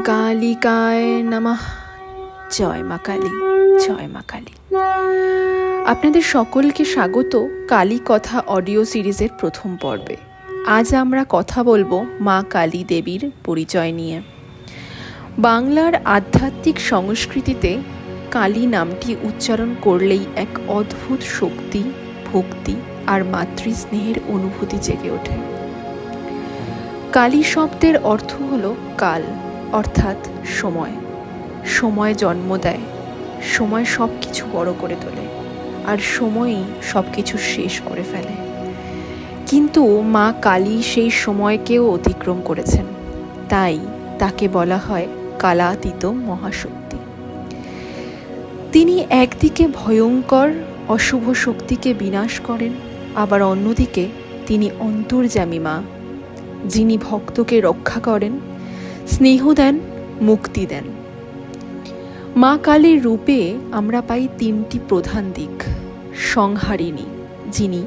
কালিকায় নমঃ। জয় মা কালী, জয় মা কালী। আপনাদের সকলকে স্বাগত কালী কথা অডিও সিরিজের প্রথম পর্বে। আজ আমরা কথা বলবো মা কালী দেবীর পরিচয় নিয়ে। বাংলার আধ্যাত্মিক সংস্কৃতিতে কালী নামটি উচ্চারণ করলেই এক অদ্ভুত শক্তি, ভক্তি আর মাতৃস্নেহের অনুভূতি জেগে ওঠে। কালী শব্দের অর্থ হল কাল, অর্থাৎ সময়। সময় জন্ম দেয়, সময় সব কিছু বড় করে তোলে, আর সময়ই সব কিছু শেষ করে ফেলে। কিন্তু মা কালী সেই সময়কেও অতিক্রম করেছেন, তাই তাকে বলা হয় কালাতীত মহাশক্তি। তিনি একদিকে ভয়ঙ্কর অশুভ শক্তিকে বিনাশ করেন, আবার অন্যদিকে তিনি অন্তর্যামী মা, যিনি ভক্তকে রক্ষা করেন, স্নেহ দেন, মুক্তি দেন। মা কালীর রূপে আমরা পাই তিনটি প্রধান দিক। সংহারিণী, যিনি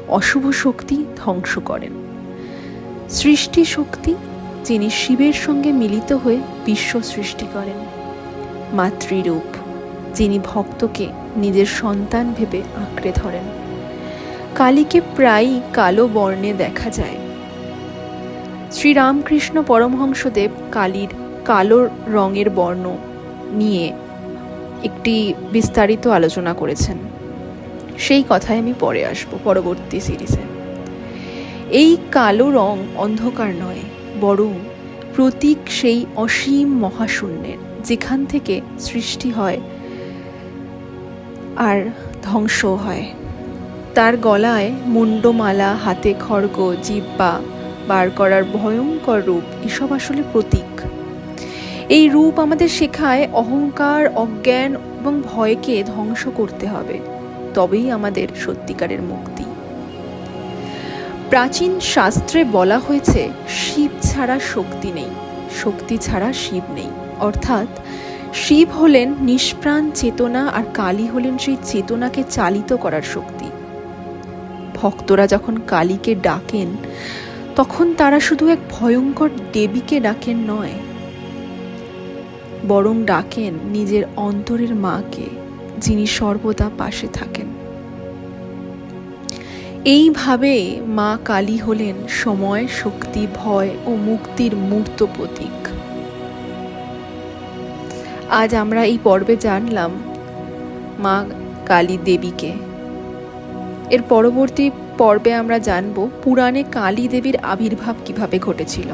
অশুভ শক্তি ধ্বংস করেন। সৃষ্টি শক্তি, যিনি শিবের সঙ্গে মিলিত হয়ে বিশ্ব সৃষ্টি করেন। মাতৃরূপ, যিনি ভক্তকে নিজের সন্তান ভেবে আঁকড়ে ধরেন। কালীকে প্রায়ই কালো বর্ণে দেখা যায়। শ্রীরামকৃষ্ণ পরমহংসদেব কালীর কালো রঙের বর্ণ নিয়ে একটি বিস্তারিত আলোচনা করেছেন। সেই কথায় আমি পরে আসব পরবর্তী সিরিজে। এই কালো রং অন্ধকার নয়, বরং প্রতীক সেই অসীম মহাশূন্যের, যেখান থেকে সৃষ্টি হয় আর ধ্বংস হয়। তার গলায় মুন্ডমালা, হাতে খড়গ, জিহ্বা বার করার ভয়ঙ্কর রূপ, এসব আসলে প্রতীক। এই রূপ আমাদের শেখায় অহংকার, অজ্ঞান এবং ভয়কে ধ্বংস করতে হবে, তবেই আমাদের সত্যিকারের মুক্তি। প্রাচীন শাস্ত্রে বলা হয়েছে শিব ছাড়া শক্তি নেই, শক্তি ছাড়া শিব নেই। অর্থাৎ শিব হলেন নিষ্প্রাণ চেতনা, আর কালী হলেন সেই চেতনাকে চালিত করার শক্তি। ভক্তরা যখন কালীকে ডাকেন, তখন তারা শুধু এক ভয়ঙ্কর দেবীকে ডাকেন নয়, বরং ডাকেন নিজের অন্তরের মাকে, যিনি সর্বদা পাশে থাকেন। এইভাবে মা কালী হলেন সময়, শক্তি, ভয় ও মুক্তির মূর্ত প্রতীক। আজ আমরা এই পর্বে জানলাম মা কালী দেবীকে। এর পরবর্তী পর্বে আমরা জানব পুরাণে কালী দেবীর আবির্ভাব কিভাবে ঘটেছিল।